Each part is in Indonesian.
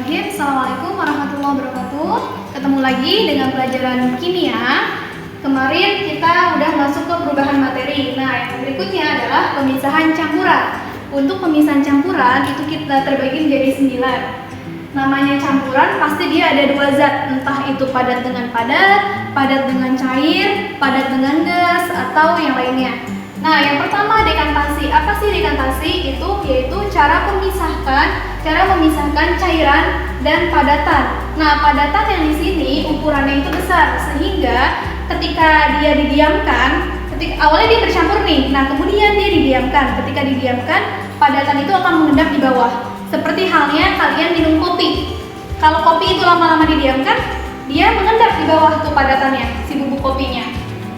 Bismillahirrahmanirrahim. Assalamualaikum warahmatullahi wabarakatuh. Ketemu lagi dengan pelajaran kimia. Kemarin kita udah masuk ke perubahan materi. Nah, yang berikutnya adalah pemisahan campuran. Untuk pemisahan campuran itu kita terbagi menjadi 9. Namanya campuran pasti dia ada 2 zat, entah itu padat dengan padat dengan cair, padat dengan gas, atau yang lainnya. Nah, yang pertama dekantasi. Apa sih dekantasi? Itu yaitu cara memisahkan cairan dan padatan. Nah, padatan yang di sini ukurannya itu besar, sehingga ketika dia didiamkan, awalnya dia bercampur nih. Nah, kemudian dia didiamkan. Ketika didiamkan, padatan itu akan mengendap di bawah. Seperti halnya kalian minum kopi. Kalau kopi itu lama-lama didiamkan, dia mengendap di bawah tuh padatannya, si bubuk kopinya.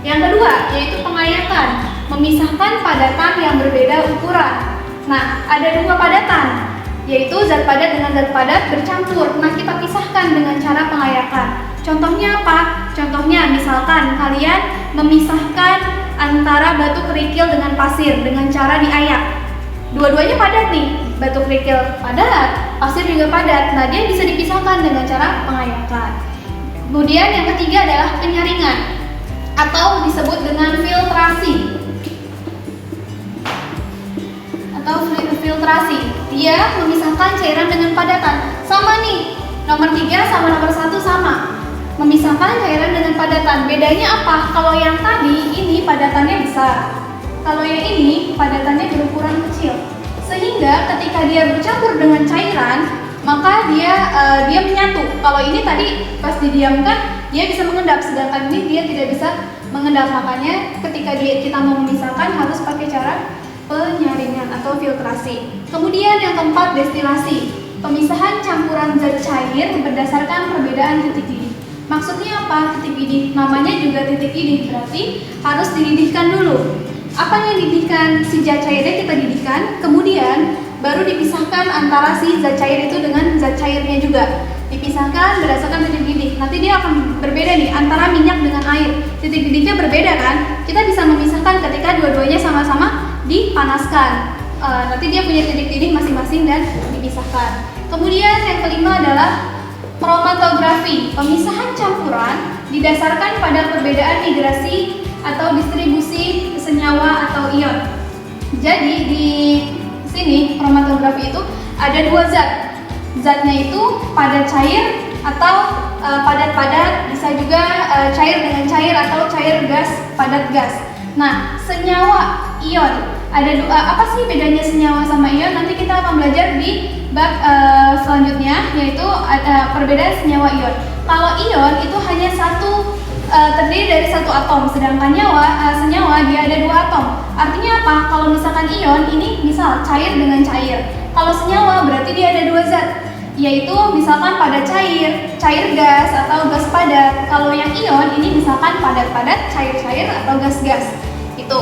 Yang kedua, yaitu pengayakan, memisahkan padatan yang berbeda ukuran. Nah, ada 2 padatan, yaitu zat padat dengan zat padat bercampur. Nah, kita pisahkan dengan cara pengayakan. Contohnya apa? Contohnya misalkan kalian memisahkan antara batu kerikil dengan pasir dengan cara diayak. Dua-duanya padat nih, batu kerikil padat, pasir juga padat. Nah, dia bisa dipisahkan dengan cara pengayakan. Kemudian yang ketiga adalah penyaringan atau disebut dengan filtrasi. Dia memisahkan cairan dengan padatan. Sama nih, nomor 3 sama nomor 1 sama. Memisahkan cairan dengan padatan. Bedanya apa? Kalau yang tadi ini padatannya besar, kalau yang ini padatannya berukuran kecil. Sehingga ketika dia bercampur dengan cairan, maka dia menyatu. Kalau ini tadi pas didiamkan dia bisa mengendap, sedangkan ini dia tidak bisa mengendap. Makanya ketika kita mau memisahkan harus pakai cara penyaringan atau filtrasi. Kemudian yang keempat, destilasi. Pemisahan campuran zat cair berdasarkan perbedaan titik didih. Maksudnya apa titik didih? Namanya juga titik didih, berarti harus dididihkan dulu. Apa yang dididihkan? Si zat cairnya kita didihkan, kemudian baru dipisahkan antara si zat cair itu dengan zat cairnya juga. Dipisahkan berdasarkan titik didih. Nanti dia akan berbeda nih antara minyak dengan air. Titik didihnya berbeda kan? Kita bisa memisahkan ketika dua-duanya sama-sama dipanaskan. Nanti dia punya titik didih masing-masing dan dipisahkan. Kemudian yang kelima adalah kromatografi. Pemisahan campuran didasarkan pada perbedaan migrasi atau distribusi senyawa atau ion. Jadi di sini kromatografi itu ada 2 zat. Zatnya itu padat cair atau padat-padat, bisa juga cair dengan cair atau cair gas padat gas. Nah, senyawa ion ada apa sih bedanya senyawa sama ion? Nanti kita akan belajar di bab selanjutnya, yaitu perbedaan senyawa ion. Kalau ion itu hanya terdiri dari 1 atom, sedangkan senyawa dia ada 2 atom. Artinya apa? Kalau misalkan ion ini misal cair dengan cair. Kalau senyawa berarti dia ada 2 zat, yaitu misalkan padat cair, cair gas atau gas padat. Kalau yang ion ini misalkan padat-padat, cair-cair atau gas-gas. Itu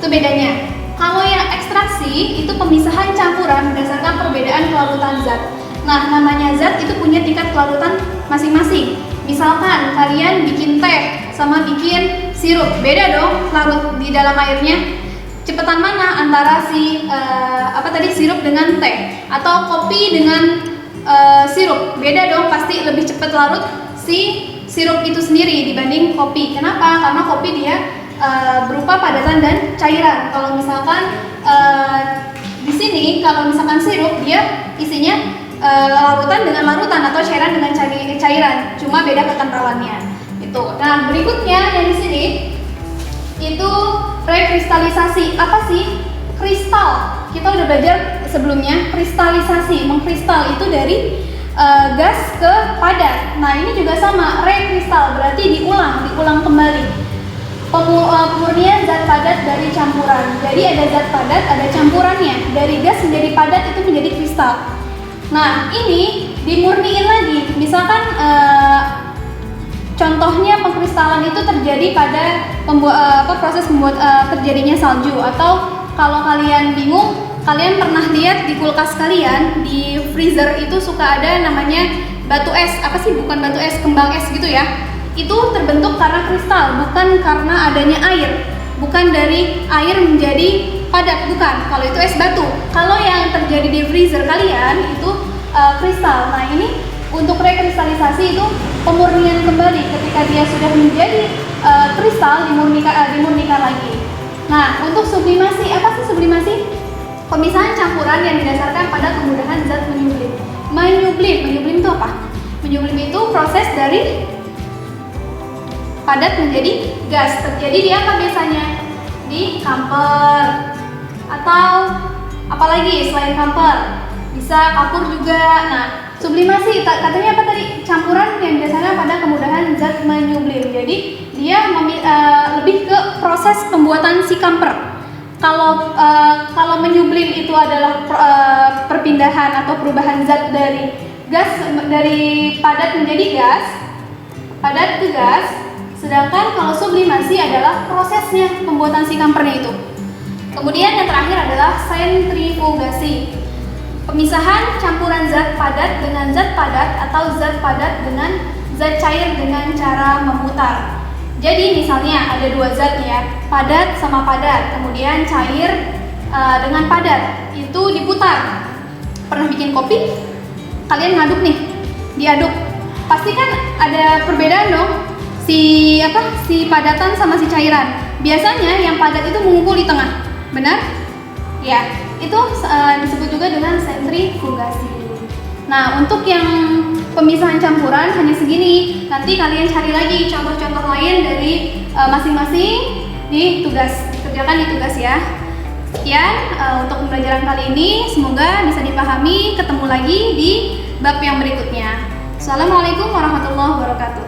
bedanya. Kalau yang ekstraksi itu pemisahan campuran berdasarkan perbedaan kelarutan zat. Nah, namanya zat itu punya tingkat kelarutan masing-masing. Misalkan kalian bikin teh sama bikin sirup, beda dong larut di dalam airnya. Cepetan mana antara sirup dengan teh atau kopi dengan sirup? Beda dong, pasti lebih cepat larut si sirup itu sendiri dibanding kopi. Kenapa? Karena kopi dia berupa padatan dan cairan. Kalau misalkan di sini kalau misalkan sirup dia isinya larutan dengan larutan atau cairan dengan cairan, cuma beda kekentalannya. Itu. Nah, berikutnya yang di sini itu rekristalisasi. Apa sih? Kristal. Kita udah belajar sebelumnya, kristalisasi, mengkristal itu dari gas ke padat. Nah, ini juga sama, rekristal, berarti diulang kembali. Pemurnian zat padat dari campuran. Jadi ada zat padat, ada campurannya. Dari gas menjadi padat itu menjadi kristal. Nah, ini dimurniin lagi. Misalkan contohnya pengkristalan itu terjadi pada proses terjadinya salju. Atau kalau kalian bingung, kalian pernah lihat di kulkas kalian, di freezer itu suka ada namanya batu es. Apa sih? Bukan batu es, kembang es gitu ya. Itu terbentuk karena kristal, bukan karena adanya air. Bukan dari air menjadi padat, bukan. Kalau itu es batu. Kalau yang terjadi di freezer kalian itu kristal. Nah, ini Untuk rekristalisasi itu pemurnian kembali ketika dia sudah menjadi kristal dimurnikan lagi. Nah, untuk sublimasi, apa sih sublimasi? Pemisahan campuran yang didasarkan pada kemudahan zat menyublim. Menyublim itu apa? Menyublim itu proses dari padat menjadi gas. Terjadi di apa biasanya? Di kamper atau apalagi selain kamper, bisa kapur juga. Nah, sublimasi katanya apa tadi? Campuran yang didasarkan pada kemudahan zat menyublim. Jadi dia lebih ke proses pembuatan si kamper. Kalau menyublim itu adalah perpindahan atau perubahan zat dari gas, dari padat menjadi gas, padat ke gas. Sedangkan kalau sublimasi adalah prosesnya pembuatan si kampernya itu. Kemudian yang terakhir adalah sentrifugasi. Pemisahan campuran zat padat dengan zat padat atau zat padat dengan zat cair dengan cara memutar. Jadi misalnya ada dua zat ya, padat sama padat, kemudian cair dengan padat, itu diputar. Pernah bikin kopi? Kalian ngaduk nih, diaduk. Pasti kan ada perbedaan dong, si padatan sama si cairan. Biasanya yang padat itu mengumpul di tengah, benar? Ya, itu disebut juga dengan sentrifugasi. Nah, untuk yang pemisahan campuran hanya segini. Nanti kalian cari lagi contoh-contoh lain dari masing-masing di tugas, dikerjakan di tugas ya. Sekian untuk pembelajaran kali ini, semoga bisa dipahami. Ketemu lagi di bab yang berikutnya. Assalamualaikum warahmatullahi wabarakatuh.